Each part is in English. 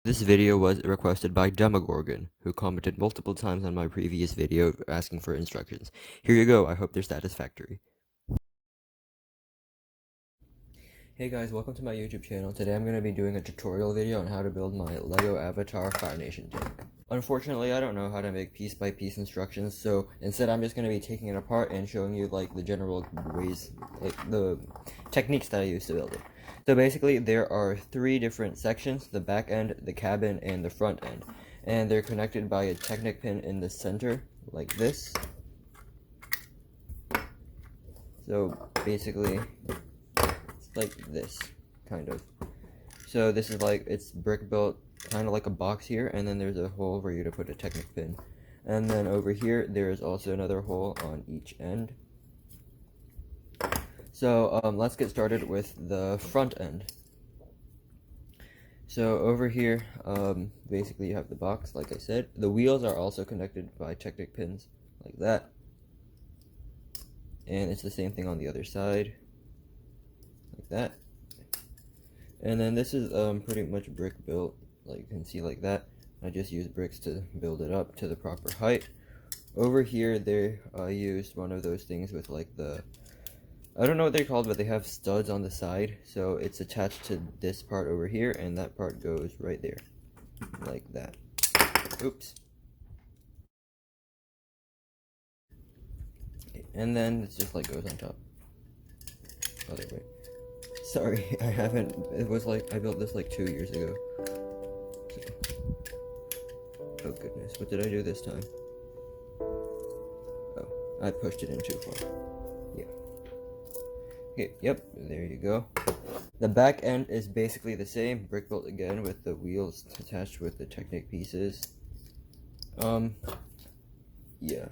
This video was requested by Demogorgon, who commented multiple times on my previous video asking for instructions. Here you go, I hope they're satisfactory. Hey guys, welcome to my YouTube channel. Today I'm going to be doing a tutorial video on how to build my LEGO Avatar Fire Nation tank. Unfortunately, I don't know how to make piece-by-piece instructions, so instead I'm just going to be taking it apart and showing you like the general ways, like the techniques that I use to build it. So basically, there are three different sections: the back end, the cabin, and the front end. And they're connected by a Technic pin in the center, like this. So basically, it's like this, kind of. So this is like, it's brick built, kind of like a box here, and then there's a hole for you to put a Technic pin. And then over here, there is also another hole on each end. So let's get started with the front end. So over here, basically you have the box, like I said. The wheels are also connected by Technic pins, like that. And it's the same thing on the other side, like that. And then this is pretty much brick built, like you can see, like that. I just used bricks to build it up to the proper height. Over here, I used one of those things with like I don't know what they're called, but they have studs on the side, so it's attached to this part over here, and that part goes right there, like that. Oops. And then it just like goes on top. Other way. Sorry, I haven't, it was like, I built this like 2 years ago. So. Oh goodness, what did I do this time? Oh, I pushed it in too far. Yeah. Okay, yep, there you go. The back end is basically the same, brick built again with the wheels attached with the Technic pieces. Yeah.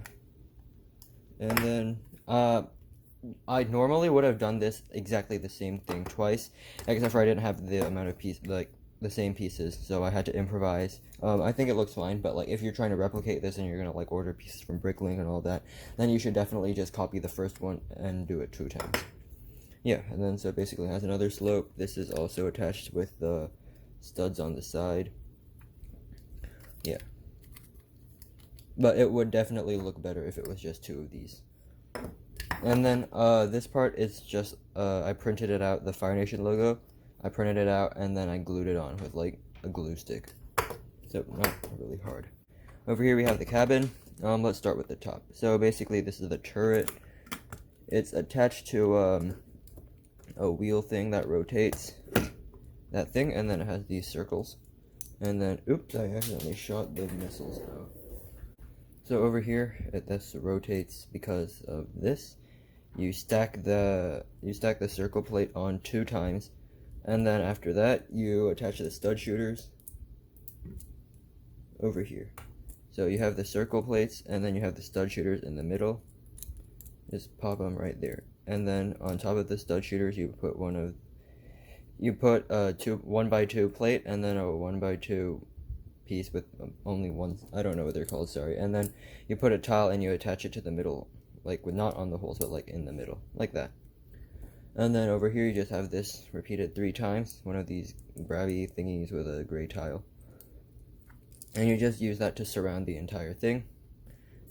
And then, I normally would have done this exactly the same thing twice, except for I didn't have the amount of the same pieces, so I had to improvise. I think it looks fine, but like if you're trying to replicate this and you're gonna like order pieces from Bricklink and all that, then you should definitely just copy the first one and do it 2 times. Yeah, and then so it basically has another slope. This is also attached with the studs on the side. Yeah. But it would definitely look better if it was just 2 of these. And then this part is just, I printed it out, the Fire Nation logo. I printed it out and then I glued it on with like a glue stick. So not really hard. Over here we have the cabin. Let's start with the top. So basically this is the turret. It's attached to a wheel thing that rotates that thing, and then it has these circles. And then, oops, I accidentally shot the missiles out. So over here, this rotates because of this. You stack the circle plate on 2 times, and then after that, you attach the stud shooters over here. So you have the circle plates, and then you have the stud shooters in the middle. Just pop them right there. And then on top of the stud shooters, you put a 1x2 plate, and then a 1x2 piece with only one, I don't know what they're called, sorry. And then you put a tile and you attach it to the middle, like not on the holes, but like in the middle, like that. And then over here you just have this repeated 3 times, one of these grabby thingies with a gray tile. And you just use that to surround the entire thing.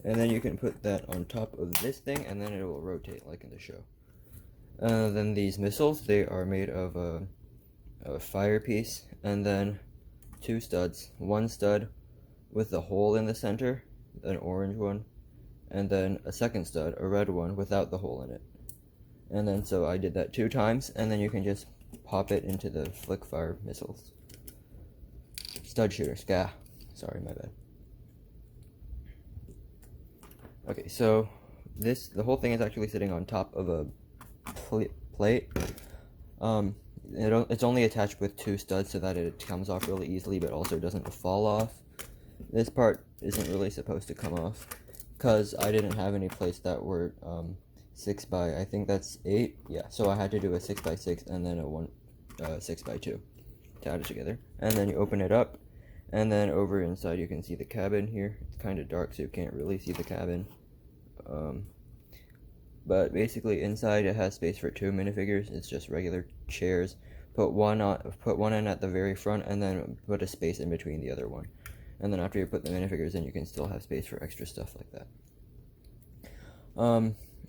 And then you can put that on top of this thing, and then it will rotate like in the show. Then these missiles, they are made of a fire piece, and then 2 studs. 1 stud with a hole in the center, an orange one, and then a second stud, a red one, without the hole in it. And then so I did that 2 times, and then you can just pop it into the flick fire missiles. Stud shooters, sorry, my bad. Okay, so the whole thing is actually sitting on top of a plate. It's only attached with 2 studs so that it comes off really easily, but also doesn't fall off. This part isn't really supposed to come off because I didn't have any plates that were 6 by, I think that's 8. Yeah, so I had to do a 6 by 6 and then a 6 by 2 to add it together. And then you open it up, and then over inside you can see the cabin here. It's kind of dark, so you can't really see the cabin. But basically inside it has space for 2 minifigures. It's just regular chairs put one in at the very front, and then put a space in between the other one. And then after you put the minifigures in, you can still have space for extra stuff like that.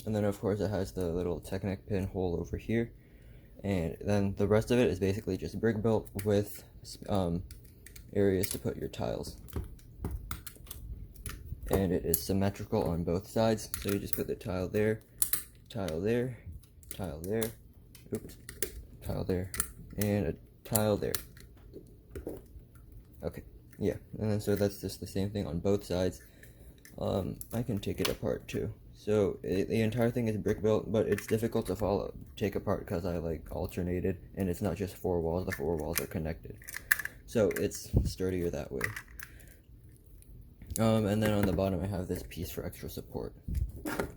And then of course it has the little Technic pin hole over here, and then the rest of it is basically just brick built with areas to put your tiles. And it is symmetrical on both sides, so you just put the tile there, tile there, tile there, oops, tile there, and a tile there. Okay, yeah, and then so that's just the same thing on both sides. I can take it apart too. So the entire thing is brick built, but it's difficult to take apart because I like alternated, and it's not just 4 walls, the 4 walls are connected. So it's sturdier that way. And then on the bottom I have this piece for extra support. Then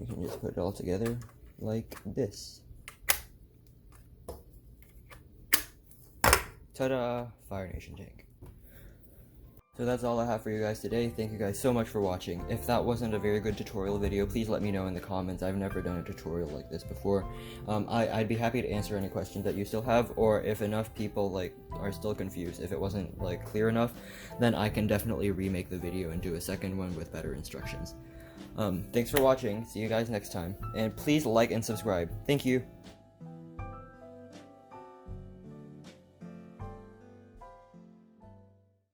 you can just put it all together like this. Ta-da! Fire Nation tank. So that's all I have for you guys today. Thank you guys so much for watching. If that wasn't a very good tutorial video, please let me know in the comments. I've never done a tutorial like this before. I'd be happy to answer any questions that you still have, or if enough people like are still confused, if it wasn't like clear enough, then I can definitely remake the video and do a second one with better instructions. Thanks for watching. See you guys next time. And please like and subscribe. Thank you.